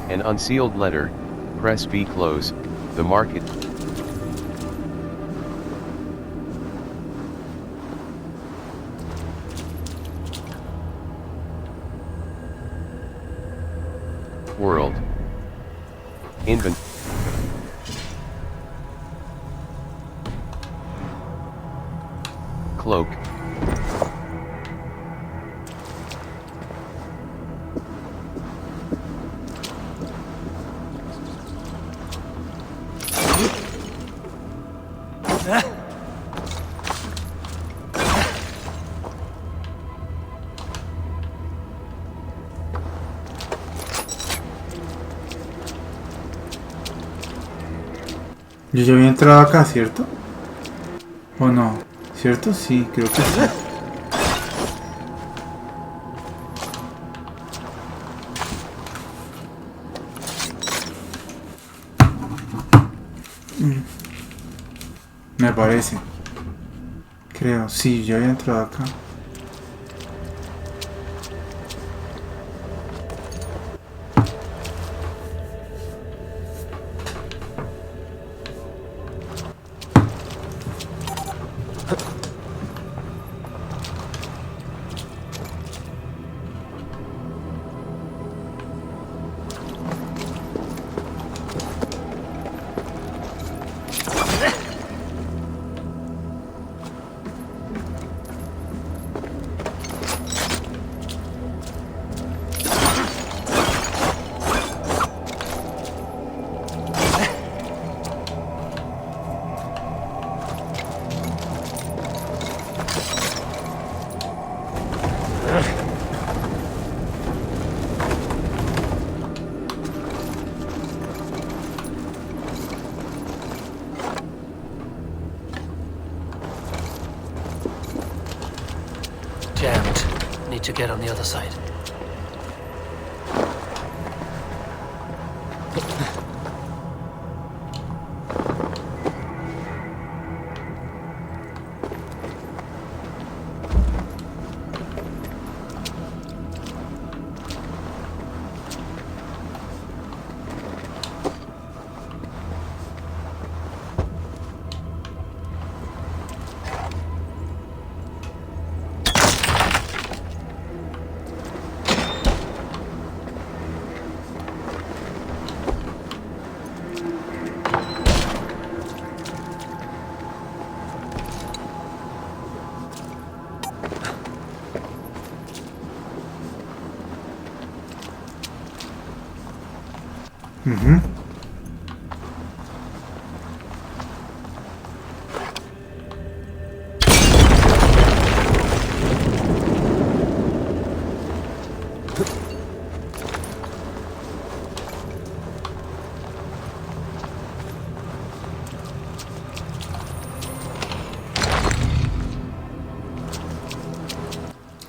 An unsealed letter, press B close, the market. World. Invent. Cloak. Yo ya había entrado acá, ¿cierto? ¿O no? ¿Cierto? Sí, creo que sí. Me parece. Creo, sí, yo había entrado acá. Jammed. Need to get on the other side.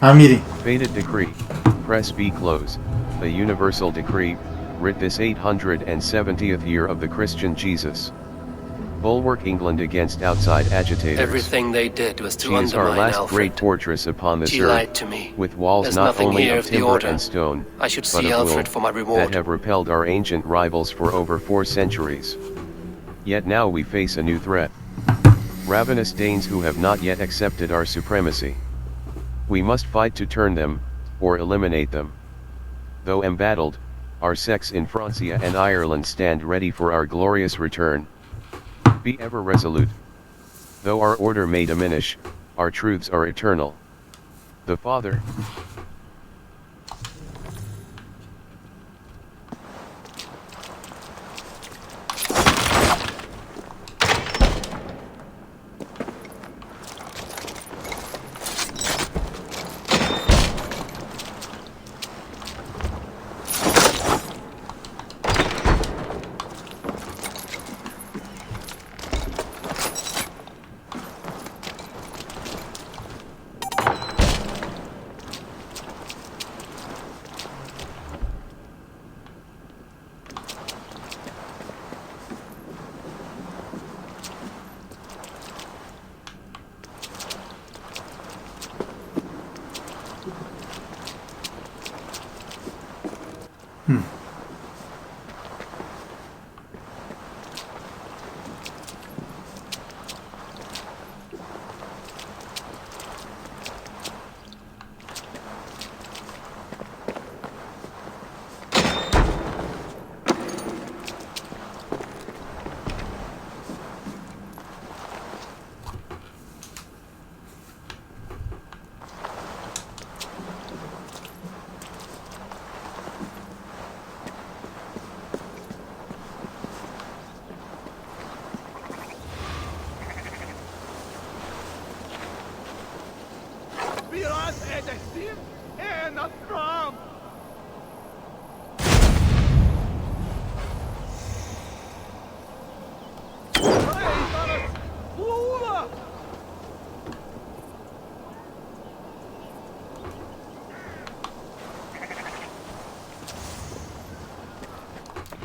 Ah, mire. Fated decree, press B close, a universal decree, writ this 870th year of the Christian Jesus. Bulwark England against outside agitators. Everything they did was to She is our undermine last Alfred. great fortress upon this She earth, lied to me. with walls There's not nothing only here of of the timber order. and stone, I should but see of Alfred wool, for my that reward. have repelled our ancient rivals for over 4 centuries. Yet now we face a new threat. Ravenous Danes who have not yet accepted our supremacy. We must fight to turn them, or eliminate them. Though embattled, our sects in Francia and Ireland stand ready for our glorious return. Be ever resolute. Though our order may diminish, our truths are eternal. The Father.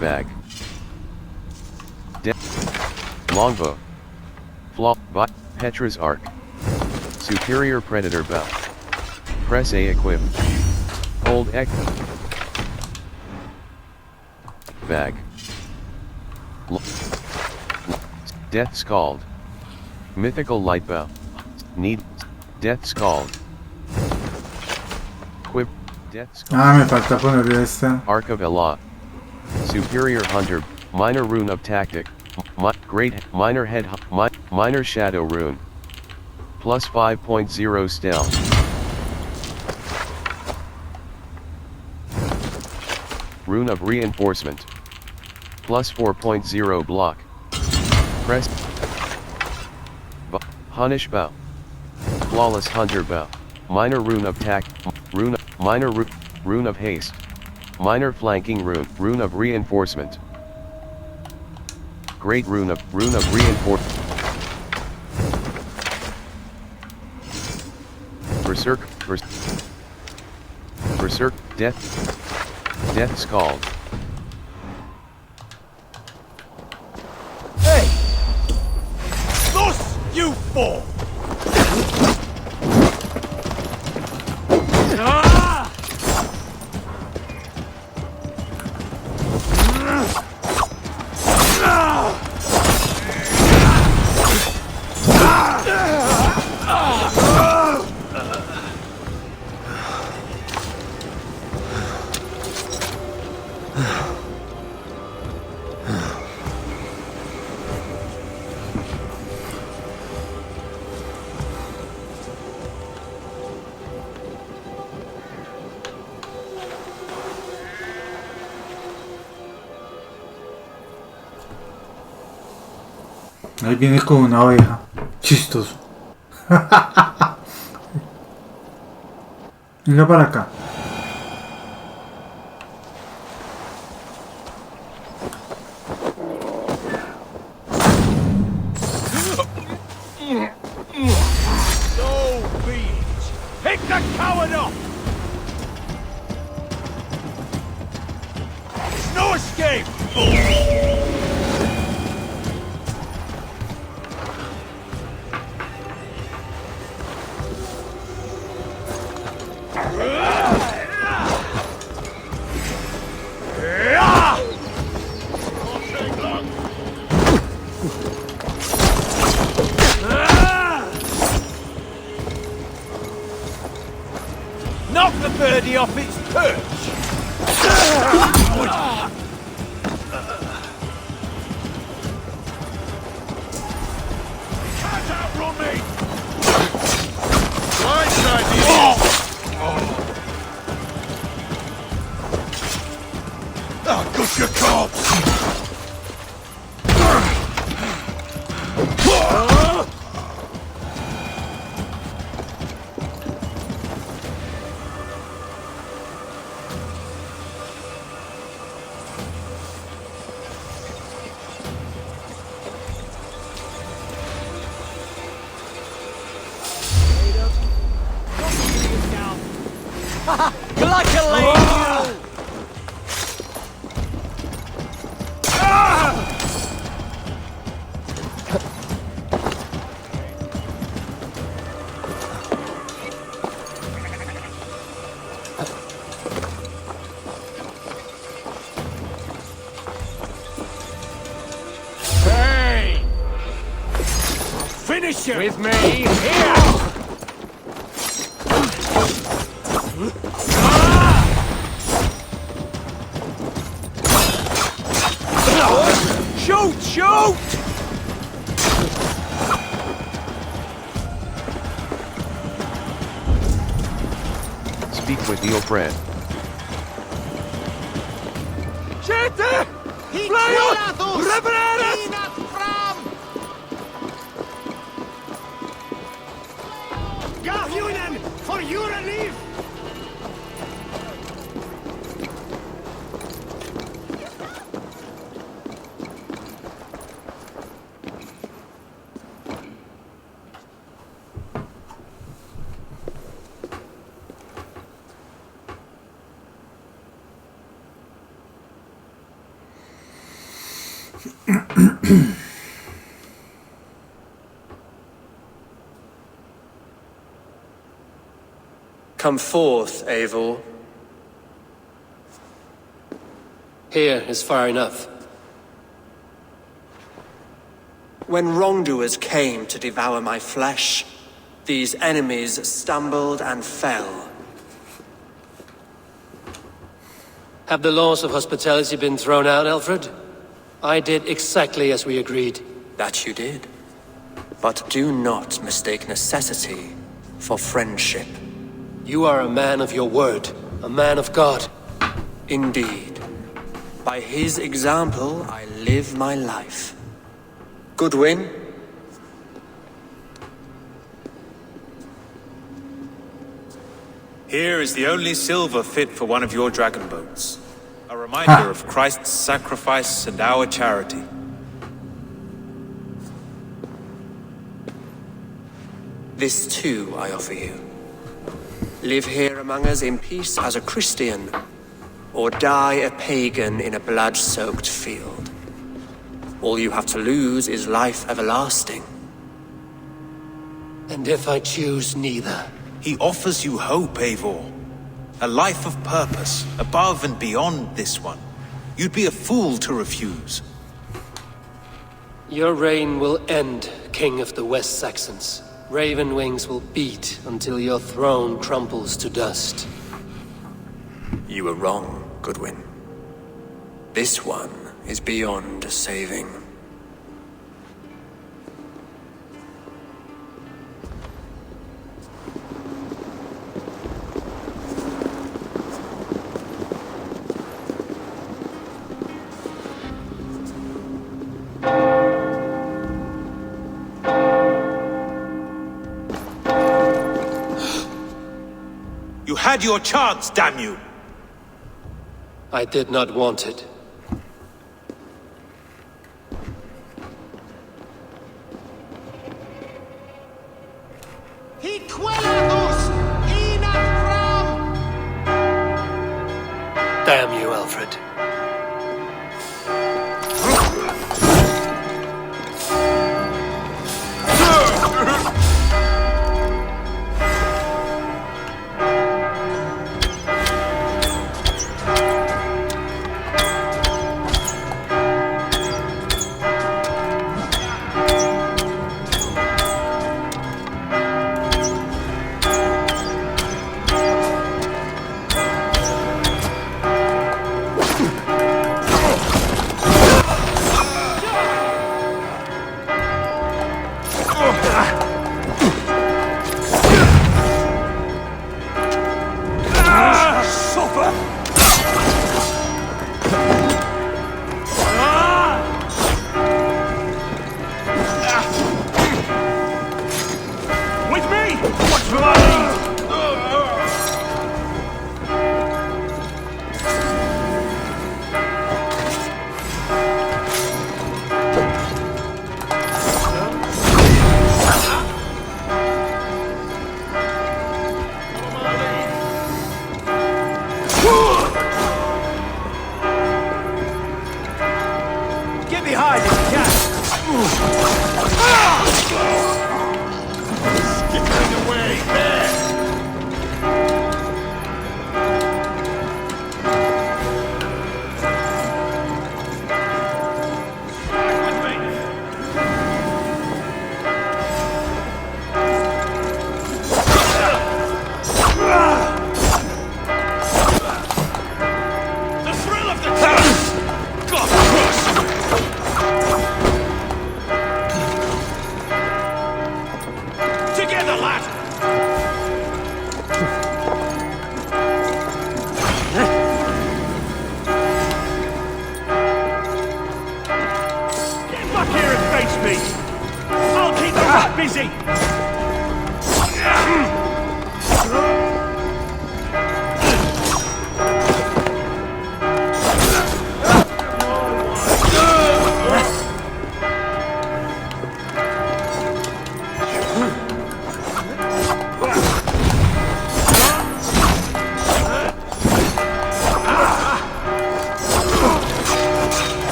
Bag. Longbow. Flaw. Petra's arc. Superior predator bow. Press A equip. Hold X. Bag. Death Scald. Mythical light bow. Need. Death Scald. Quip. Death Scald. Ah, me falta ponerle esta. Arc of Allah. Superior Hunter, Minor Rune of Tactic, Great Minor Head, Minor Shadow Rune. Plus 5.0 Stealth. Rune of Reinforcement. Plus 4.0 Block. Press. Punish Bow. Flawless Hunter Bow. Minor Rune of Rune of Haste. Minor Flanking Rune, Rune of Reinforcement. Great Rune of Reinforcement. Berserk, Death Scald. Hey! Thus you four! Ahí viene con una oveja. Chistoso. Mira para acá. So be it! Pick the coward up! There's no escape! Knock the birdie off its perch! Can't outrun me! Blindside you! Oh, good your corpse! You're like a lady! Hey! Finish it! With me, here! Shoot! Shoot! Speak with the friend. Siete! Flajot! Revererat! Garhunen! For your relief! Come forth, Eivor. Here is far enough. When wrongdoers came to devour my flesh, these enemies stumbled and fell. Have the laws of hospitality been thrown out, Alfred? I did exactly as we agreed. That you did. But do not mistake necessity for friendship. You are a man of your word, a man of God. Indeed. By his example, I live my life. Goodwin? Here is the only silver fit for one of your dragon boats. A reminder of Christ's sacrifice and our charity. This too I offer you. Live here among us in peace as a Christian, or die a pagan in a blood-soaked field. All you have to lose is life everlasting. And if I choose neither? He offers you hope, Eivor. A life of purpose, above and beyond this one. You'd be a fool to refuse. Your reign will end, King of the West Saxons. Raven wings will beat until your throne crumbles to dust. You were wrong, Goodwin. This one is beyond saving. You had your chance, damn you! I did not want it. Damn you, Alfred.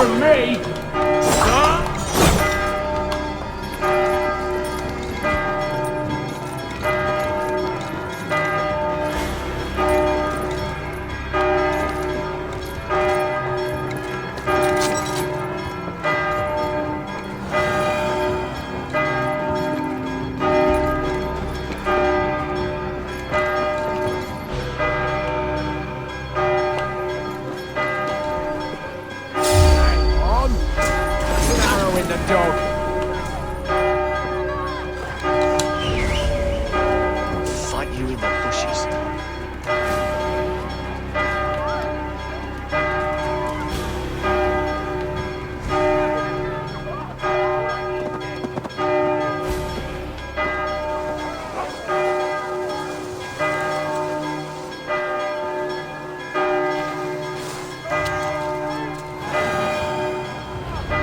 from me!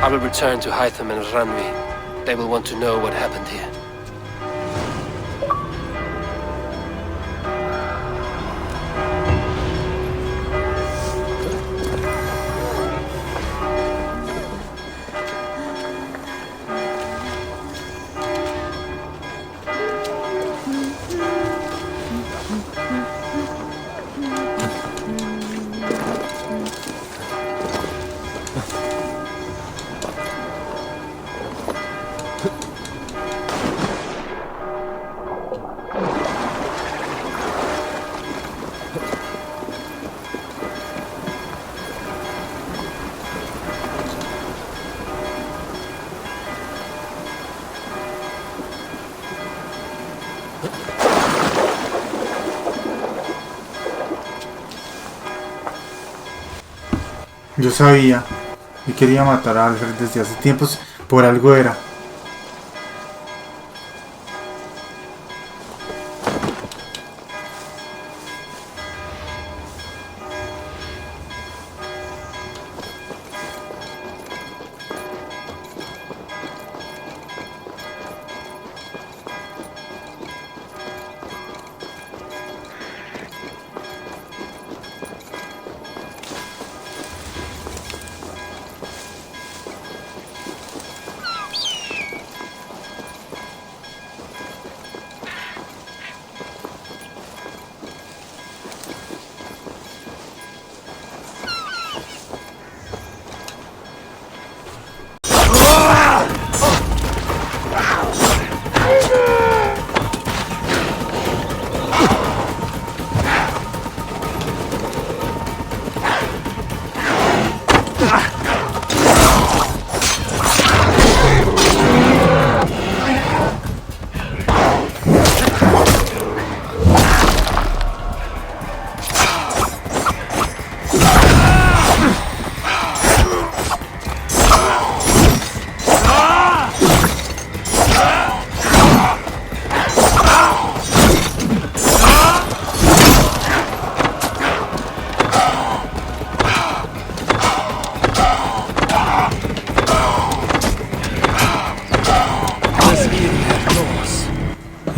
I will return to Hytham and Ranvi. They will want to know what happened here. Yo sabía y quería matar a Alfred desde hace tiempos, por algo era.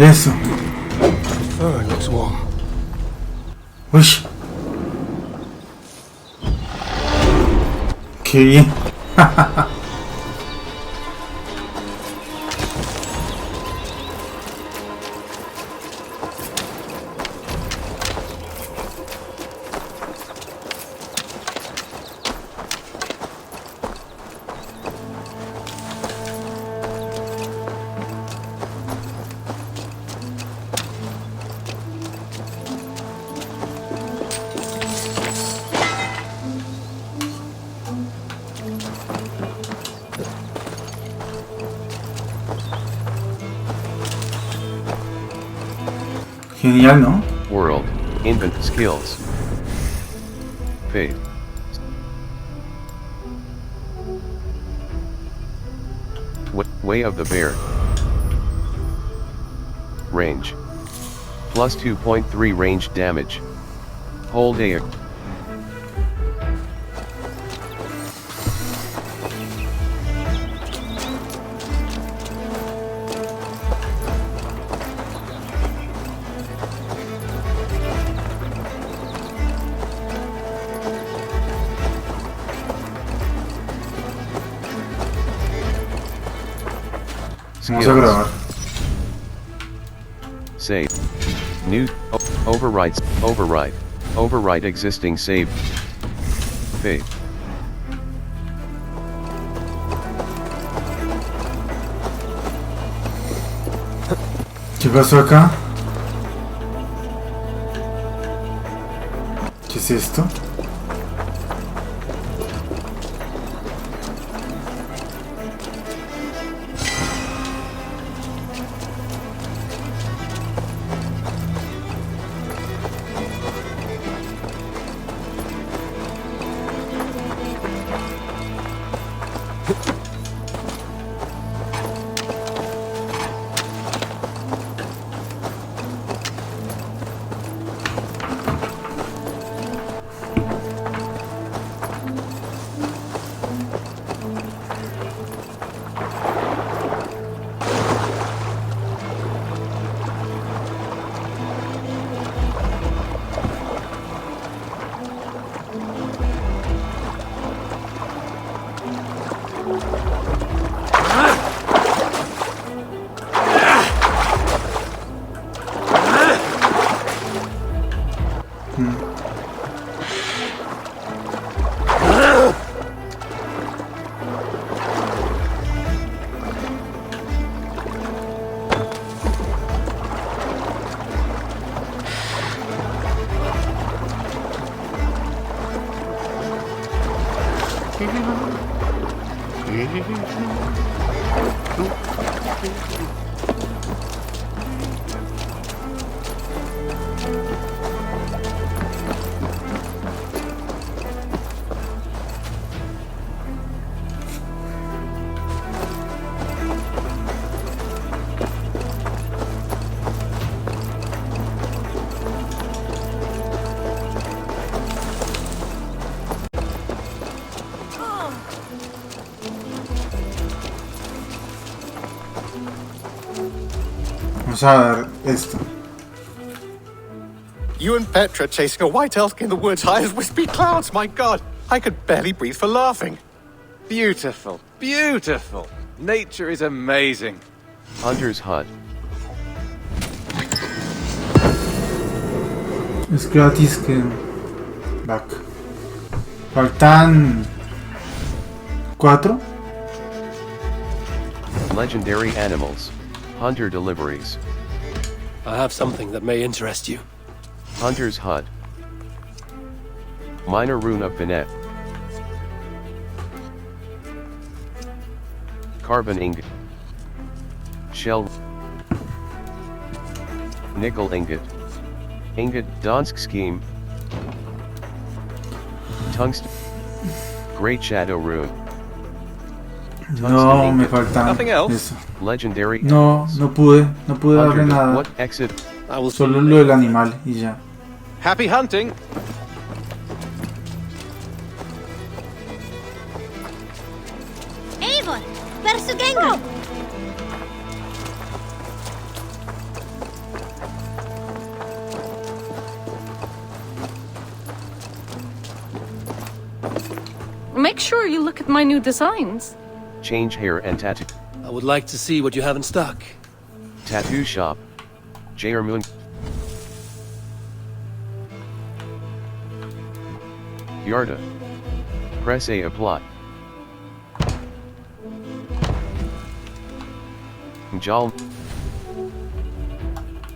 Eso. Fur looks warm. Uy. Qué bien. Genial, ¿no? World, Invent Skills. Faith. Way of the Bear. Range. Plus 2.3 range damage. Hold A. Vamos a grabar. Save. New. Overwrite. Overwrite existing save. Fade. ¿Qué pasó acá? ¿Qué es esto? Vamos a ver esto. You and Petra chasing a white elk in the woods high as wispy clouds, my god! I could barely breathe for laughing. Beautiful, beautiful. Nature is amazing. Hunter's hut. Es gratis que... Back. Faltan... 4. Legendary animals. Hunter deliveries. I have something that may interest you. Hunter's hut. Minor rune of Finette. Carbon ingot. Shell. Nickel ingot. Ingot Donsk scheme. Tungsten. Great shadow rune. No, me faltan Nothing else? eso. Legendary No, animals. no pude darle Hunter nada. what exit? I will see Solo you lo later. del animal y ya. Happy hunting! Eivor, hversu gengur? Make sure you look at my new designs. Change hair and tattoo. I would like to see what you have in stock. Tattoo shop. Jairmoon. Yarda. Press A apply. Njal.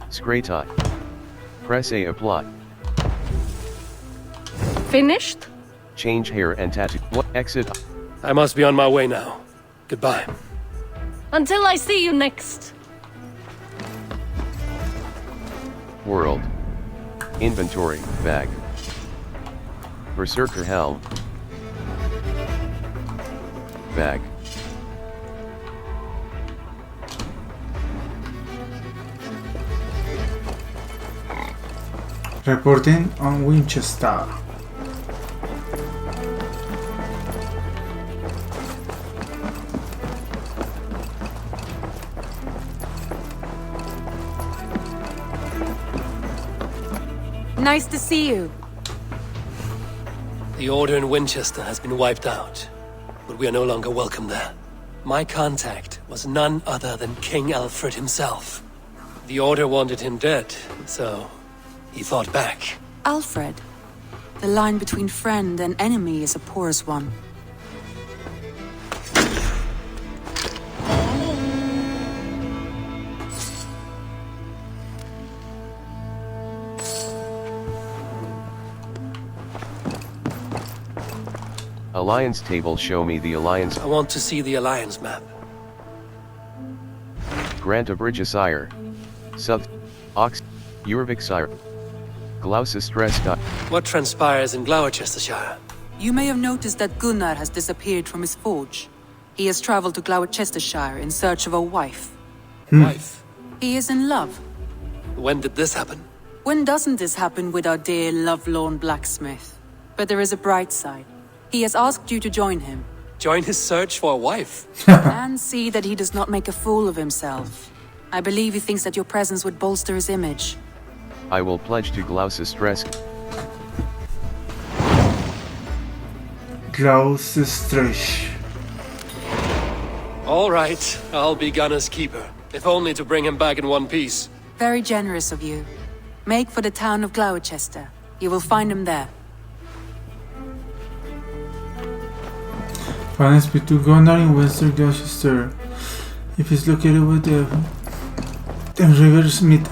Skraytai. Press A apply. Finished? Change hair and tattoo. What exit? I must be on my way now. Goodbye. Until I see you next. World. Inventory, bag. Berserker helm. Bag. Reporting on Winchester. Nice to see you. The order in Winchester has been wiped out, but we are no longer welcome there. My contact was none other than King Alfred himself. The Order wanted him dead, so he fought back. Alfred. The line between friend and enemy is a porous one. Alliance table, show me the alliance. I want to see the Alliance map. Grant of Bridgesire. South. Ox. Urvixire. Gloucestershire. What transpires in Gloucestershire? You may have noticed that Gunnar has disappeared from his forge. He has traveled to Gloucestershire in search of a wife. Wife? He is in love. When did this happen? When doesn't this happen with our dear lovelorn blacksmith? But there is a bright side. He has asked you to join him. Join his search for a wife? And see that he does not make a fool of himself. I believe he thinks that your presence would bolster his image. I will pledge to Gloucestershire. Gloucestershire. All right, I'll be Gunner's keeper. If only to bring him back in one piece. Very generous of you. Make for the town of Gloucester. You will find him there. Find speak to Gunnar in Western Gloucester. If it's located with the River Smith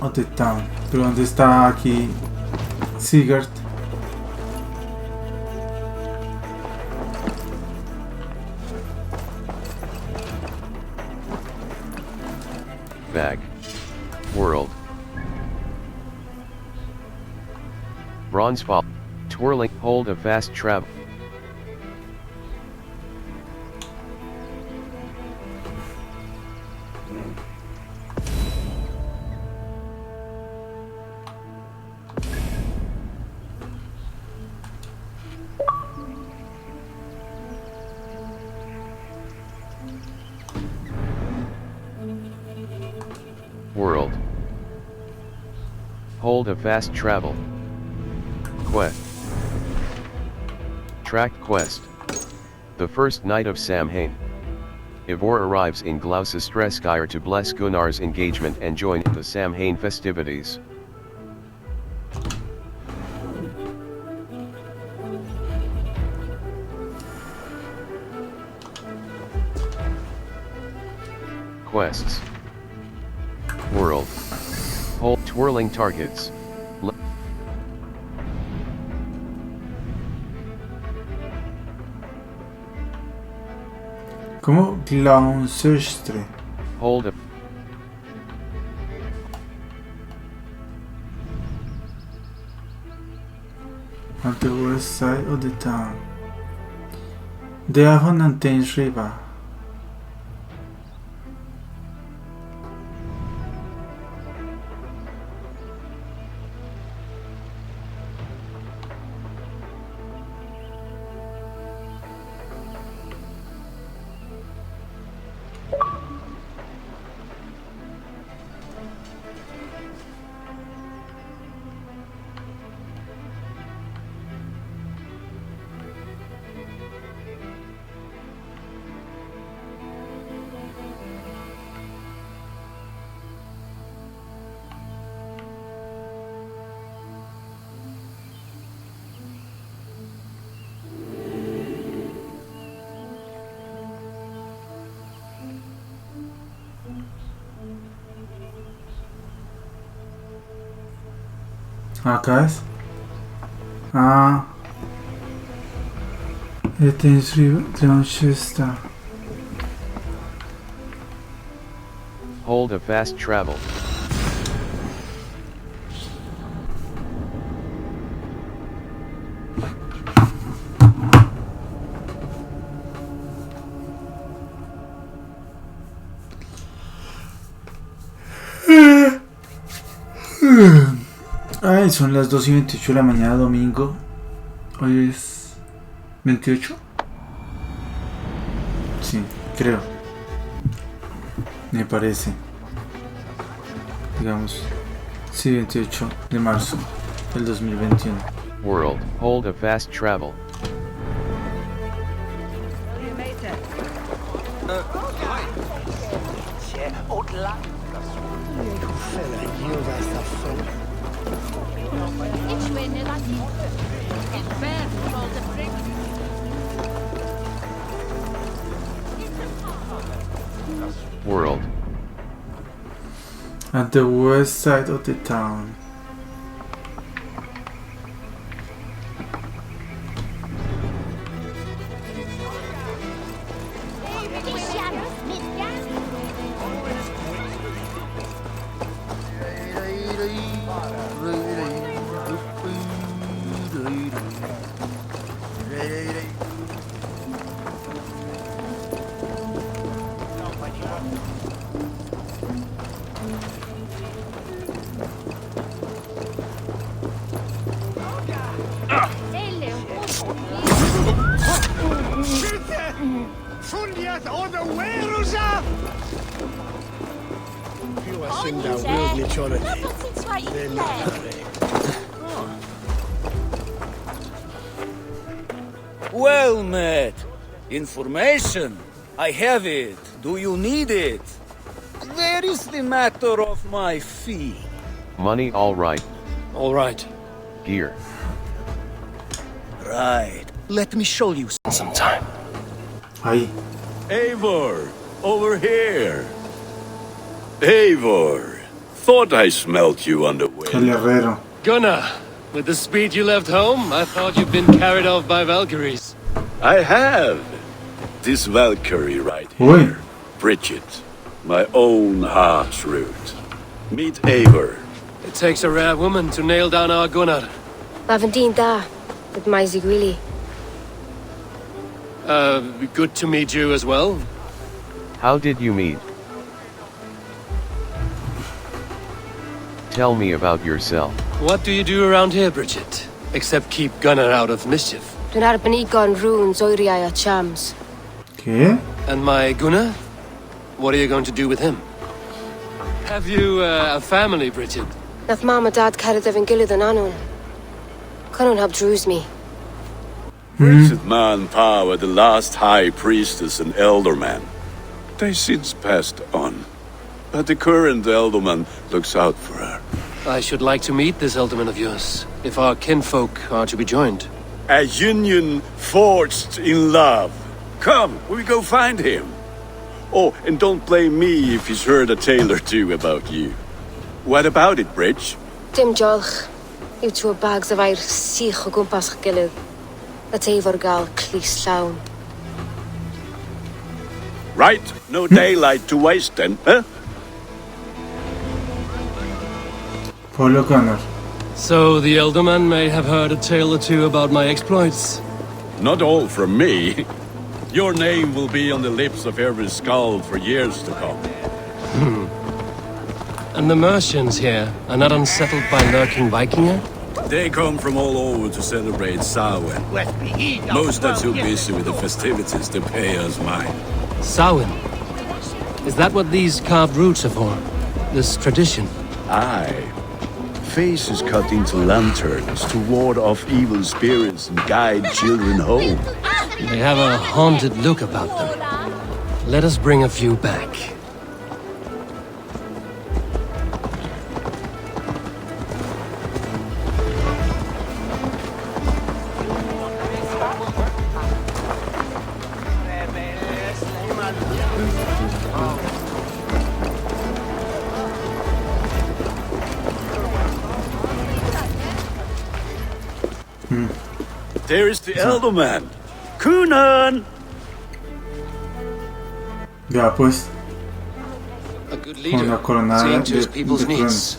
of the town. Pero ¿dónde está aquí Sigurd? Bag. World. Bronze fall. Twirling. Hold a fast travel. World. Hold a fast travel. Quest. Track quest. The first night of Samhain. Ivor arrives in Gloucestershire to bless Gunnar's engagement and join in the Samhain festivities. Quests. World. Hold twirling targets. ¿Cómo? Gloucester. Hold a On the west side of the town. The Avon and Thames River. Acá es. Ah. The Thames River, Gloucester. hold a fast travel. Ay, son las 2:28 de la mañana, domingo. Hoy es 28. Sí, creo. Me parece. Digamos. Sí, 28 de marzo del 2021. World, hold a fast travel. World. At the west side of the town. Fundiat oder Werusa! Più ascenda Will Maturity. Well met. Information. I have it. Do you need it? Where is the matter of my fee? Money all right. All right. Gear. Right. Let me show you Sometime. Ahí. Eivor, over here. Eivor, thought I smelt you on the way. El herrero. Gunnar, with the speed you left home, I thought you'd been carried off by Valkyries. I have. This Valkyrie right Uy. here. Bridget, my own heart's root. Meet Eivor. It takes a rare woman to nail down our Gunnar. Lavandine da, with my Zigwili. Good to meet you as well. How did you meet? Tell me about yourself. What do you do around here, Bridget? Except keep Gunnar out of mischief. Dwi'n arbenigon runes oiriau a chams. ¿Qué? And my Gunnar? What are you going to do with him? Have you a family, Bridget? Nath mam a dad carid efo'n gilydd yn anwn. Canwn hab drws mi. Bridget Manpower, the last high priestess and elderman. They since passed on. But the current elderman looks out for her. I should like to meet this elderman of yours, if our kinfolk are to be joined. A union forged in love. Come, we go find him. Oh, and don't blame me if he's heard a tale or two about you. What about it, Bridge? Dim jolch. Yw tŵ bags of air sych o gwmpas ch gilydd. A teifor gael clis llawn. Right, no daylight to waste then, huh? Polo Connor. So the elderman may have heard a tale or two about my exploits. Not all from me. Your name will be on the lips of every skull for years to come. And the Mercians here are not unsettled by lurking Vikinger? They come from all over to celebrate Samhain. Most are too busy with the festivities to pay us mind. Samhain? Is that what these carved roots are for? This tradition? Aye. Faces cut into lanterns to ward off evil spirits and guide children home. They have a haunted look about them. Let us bring a few back. There is the elderman. Kunan! Ya pues. A good Con leader, la coronada seeing to his de people's clones. needs.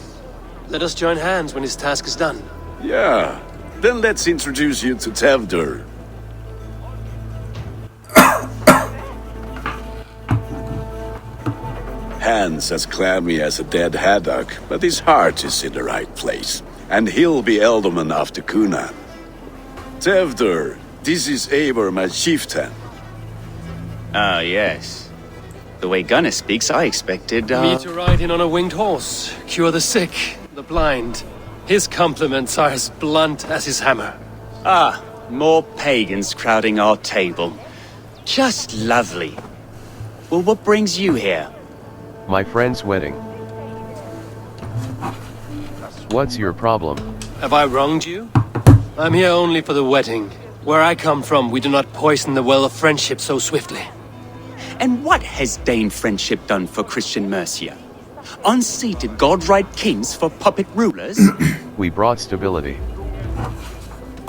Let us join hands when his task is done. Yeah. Then let's introduce you to Tevdur. Hands as clammy as a dead haddock, but his heart is in the right place. And he'll be elderman after Kunan. Tevdur, this is Eivor, my chieftain. Ah, yes. The way Gunnar speaks, I expected, Me to ride in on a winged horse, cure the sick, the blind. His compliments are as blunt as his hammer. Ah, more pagans crowding our table. Just lovely. Well, what brings you here? My friend's wedding. What's your problem? Have I wronged you? I'm here only for the wedding. Where I come from, we do not poison the well of friendship so swiftly. And what has Dane friendship done for Christian Mercia? Unseated godright kings for puppet rulers? We brought stability.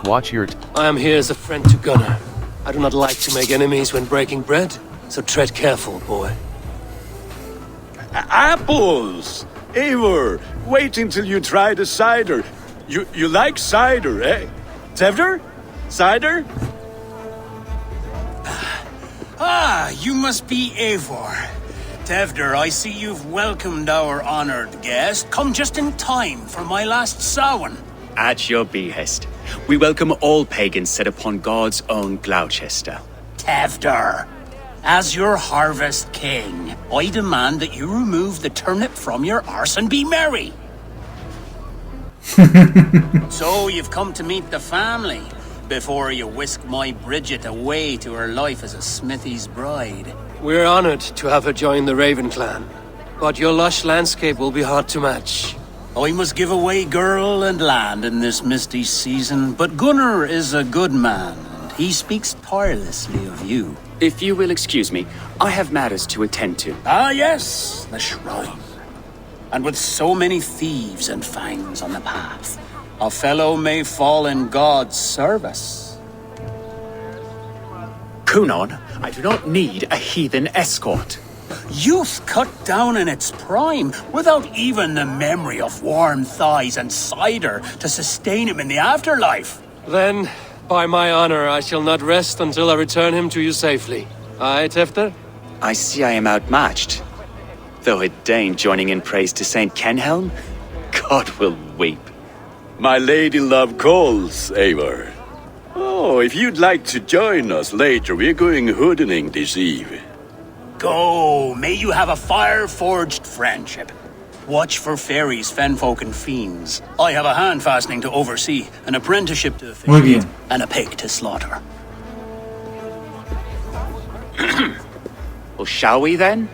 Watch your I am here as a friend to Gunnar. I do not like to make enemies when breaking bread, so tread careful, boy. Apples! Eivor, wait until you try the cider. You like cider, eh? Tevder? Cider? Ah, you must be Eivor. Tevder, I see you've welcomed our honored guest. Come just in time for my last Samhain. At your behest. We welcome all pagans set upon God's own Gloucester. Tevder, as your harvest king, I demand that you remove the turnip from your arse and be merry. So you've come to meet the family before you whisk my Bridget away to her life as a smithy's bride. We're honored to have her join the Raven clan, but your lush landscape will be hard to match. I must give away girl and land in this misty season, but Gunnar is a good man, and he speaks tirelessly of you. If you will excuse me, I have matters to attend to. Ah yes, the shrine. And with so many thieves and fangs on the path, a fellow may fall in God's service. Kunon, I do not need a heathen escort. Youth cut down in its prime, without even the memory of warm thighs and cider to sustain him in the afterlife. Then, by my honor, I shall not rest until I return him to you safely. Aye, Tefter? I see I am outmatched. Though a Dane joining in praise to Saint Kenhelm, God will weep. My lady love calls, Eivor. Oh, if you'd like to join us later, we're going hoodening this eve. Go, may you have a fire-forged friendship. Watch for fairies, fenfolk, and fiends. I have a hand fastening to oversee, an apprenticeship to Muy bien. and a pig to slaughter. Well, shall we then?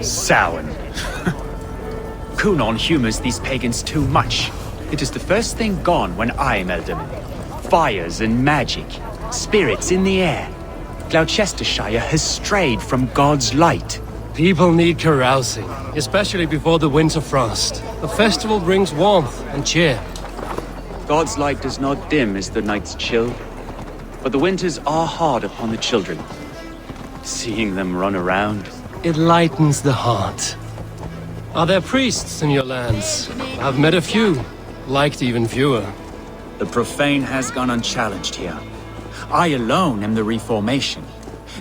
Samhain. Kunon humors these pagans too much. It is the first thing gone when I am Alderman. Fires and magic, spirits in the air. Gloucestershire has strayed from God's light. People need carousing, especially before the winter frost. The festival brings warmth and cheer. God's light does not dim as the nights chill, but the winters are hard upon the children. Seeing them run around, it lightens the heart. Are there priests in your lands? I've met a few, liked even fewer. The profane has gone unchallenged here. I alone am the Reformation.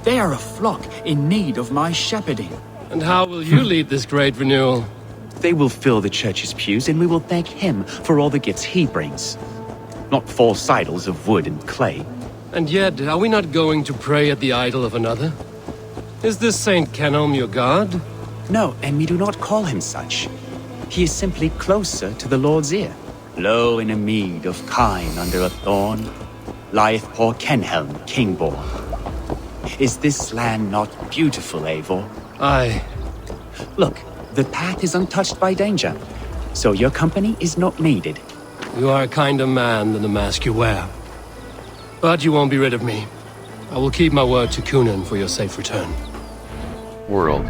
They are a flock in need of my shepherding. And how will you lead this great renewal? They will fill the church's pews, and we will thank him for all the gifts he brings. Not false idols of wood and clay. And yet, are we not going to pray at the idol of another? Is this Saint Kenhelm your god? No, and we do not call him such. He is simply closer to the Lord's ear. Low in a mead of kine under a thorn, lieth poor Kenhelm, king-born. Is this land not beautiful, Eivor? Aye. Look, the path is untouched by danger, so your company is not needed. You are a kinder man than the mask you wear. But you won't be rid of me. I will keep my word to Kunon for your safe return. World.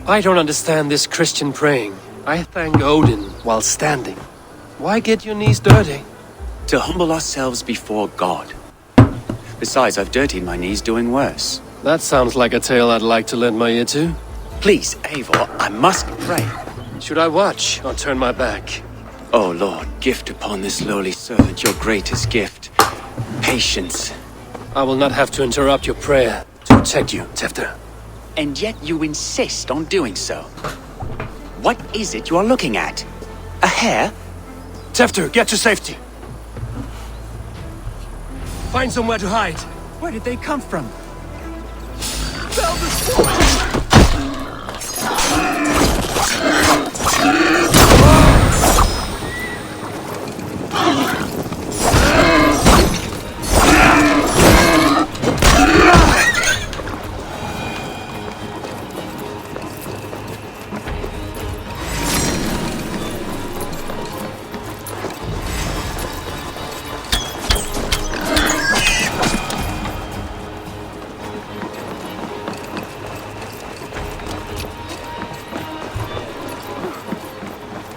I don't understand this Christian praying. I thank Odin while standing. Why get your knees dirty? to humble ourselves before God. Besides, I've dirtied my knees doing worse. That sounds like a tale I'd like to lend my ear to. Please, Eivor, I must pray. Should I watch or turn my back? Oh Lord, gift upon this lowly servant your greatest gift. Patience. I will not have to interrupt your prayer to protect you, Tefter. and yet you insist on doing so. What is it you are looking at? A hare? Tefter, get to safety. Find somewhere to hide. Where did they come from?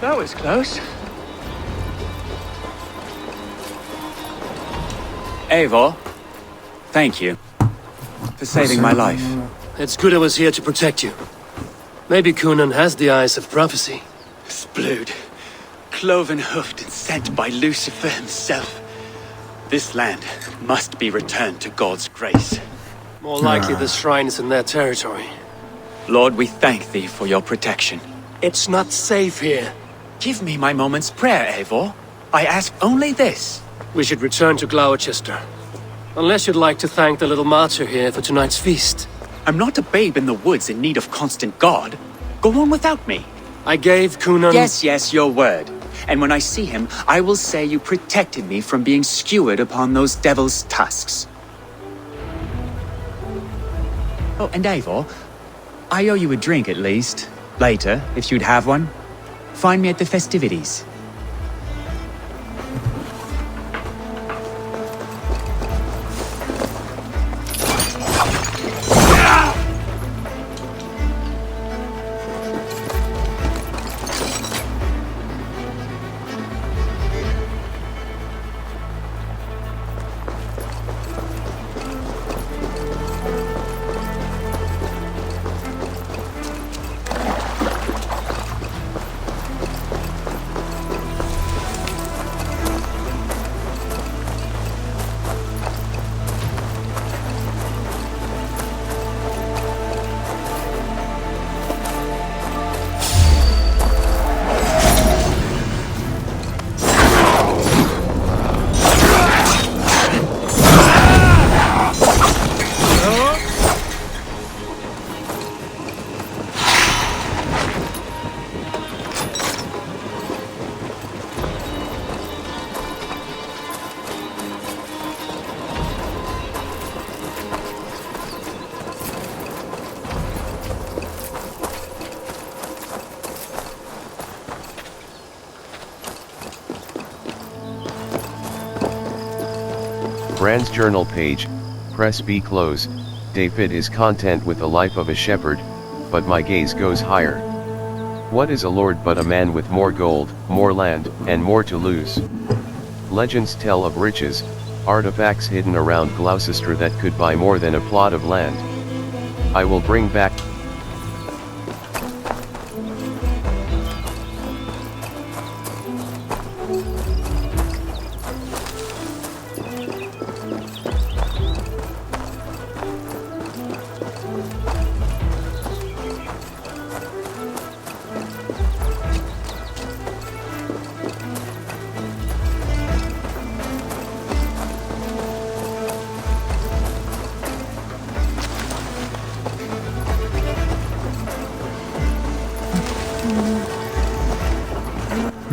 That was close. Eivor, thank you for saving my life. It's good I was here to protect you. Maybe Kunan has the eyes of prophecy. Blood, cloven-hoofed and sent by Lucifer himself. This land must be returned to God's grace. More likely the shrine is in their territory. Lord, we thank thee for your protection. It's not safe here. Give me my moment's prayer, Eivor. I ask only this. We should return to Gloucester. Unless you'd like to thank the little martyr here for tonight's feast. I'm not a babe in the woods in need of constant guard. Go on without me. I gave Kunan... Yes, your word. And when I see him, I will say you protected me from being skewered upon those devil's tusks. Oh, and Eivor, I owe you a drink at least. Later, if you'd have one. Find me at the festivities. Brand's journal page, press B close. David is content with the life of a shepherd, but my gaze goes higher. What is a lord but a man with more gold, more land, and more to lose? Legends tell of riches, artifacts hidden around Gloucester that could buy more than a plot of land. I will bring back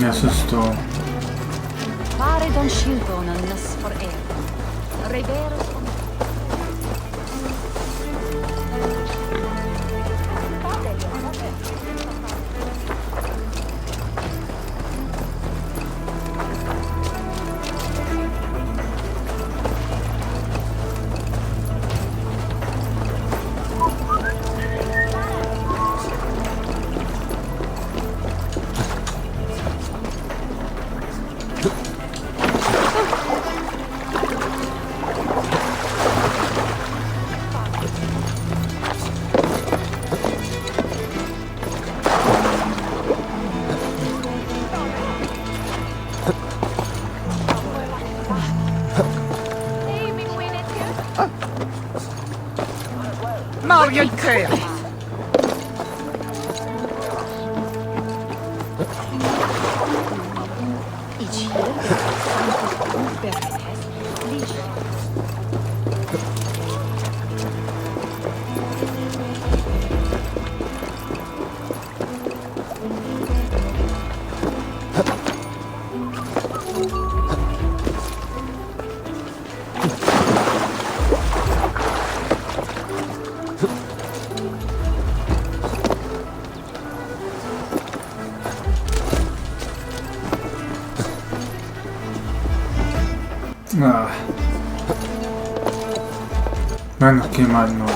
Me asustó. Pare don Shilbonan nas for air. Reveros on Marion Curtis. Bueno, qué mal, no.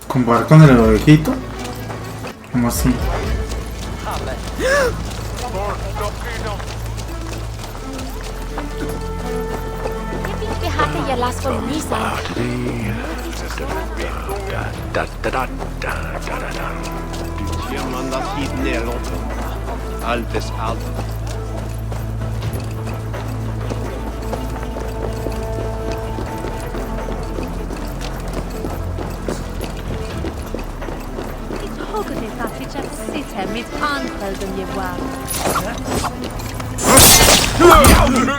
¿Comparar con el ovejito? ¿Cómo así?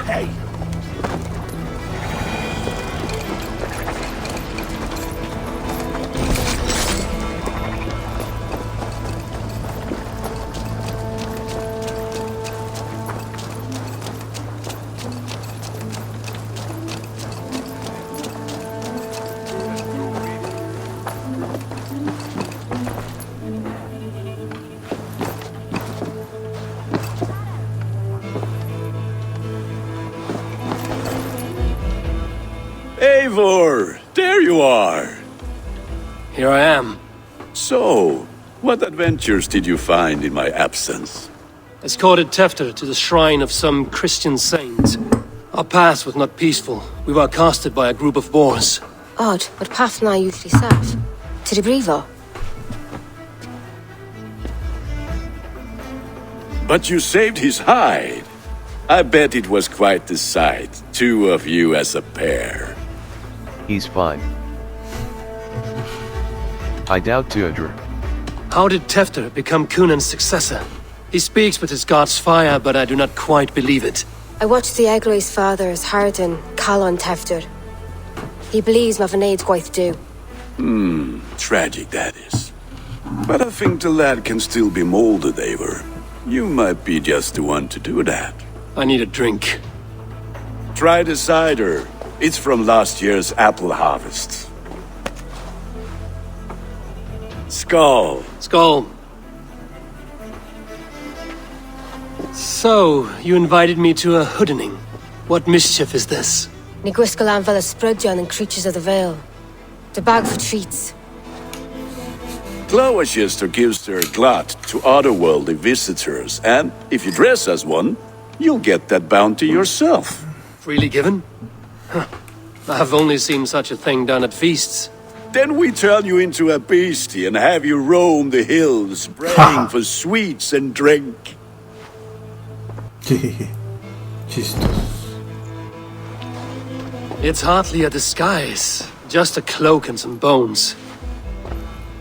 Hey! Eivor, there you are. Here I am. So, what adventures did you find in my absence? Escorted Tefter to the shrine of some Christian saint. Our path was not peaceful. We were accosted by a group of boars. Odd, but path na usually safe. To the Brivo. But you saved his hide. I bet it was quite the sight, two of you as a pair. He's fine. I doubt Teodor. How did Tefter become Cunan's successor? He speaks with his god's fire, but I do not quite believe it. I watched the Egloi's father as Harden Calon Tefter. He believes Mavanade quite do. Tragic that is. But I think the lad can still be molded, Eivor. You might be just the one to do that. I need a drink. Try the cider. It's from last year's apple harvest. Skull. Skull. So, you invited me to a hoodening. What mischief is this? Niguiscalan Vela Sprudjon and Creatures of the Vale. The bag for treats. Glowachester gives their glut to otherworldly visitors, and if you dress as one, you'll get that bounty yourself. Freely given? Huh. I've only seen such a thing done at feasts. Then we turn you into a beastie and have you roam the hills, praying for sweets and drink. It's hardly a disguise. Just a cloak and some bones.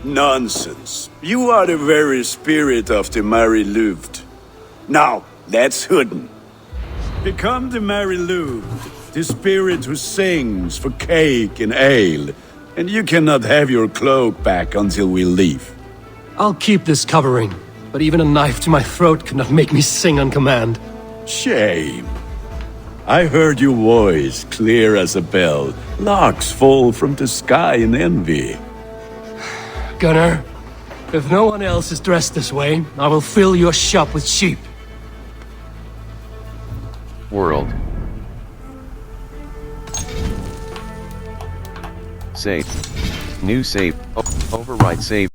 Nonsense. You are the very spirit of the Mary Louved. Now, let's hooden. Become the Mary Louved, the spirit who sings for cake and ale, and you cannot have your cloak back until we leave. I'll keep this covering, but even a knife to my throat could not make me sing on command. Shame. I heard your voice clear as a bell. Larks fall from the sky in envy. Gunnar, if no one else is dressed this way, I will fill your shop with sheep. World. Save. New save. Override save.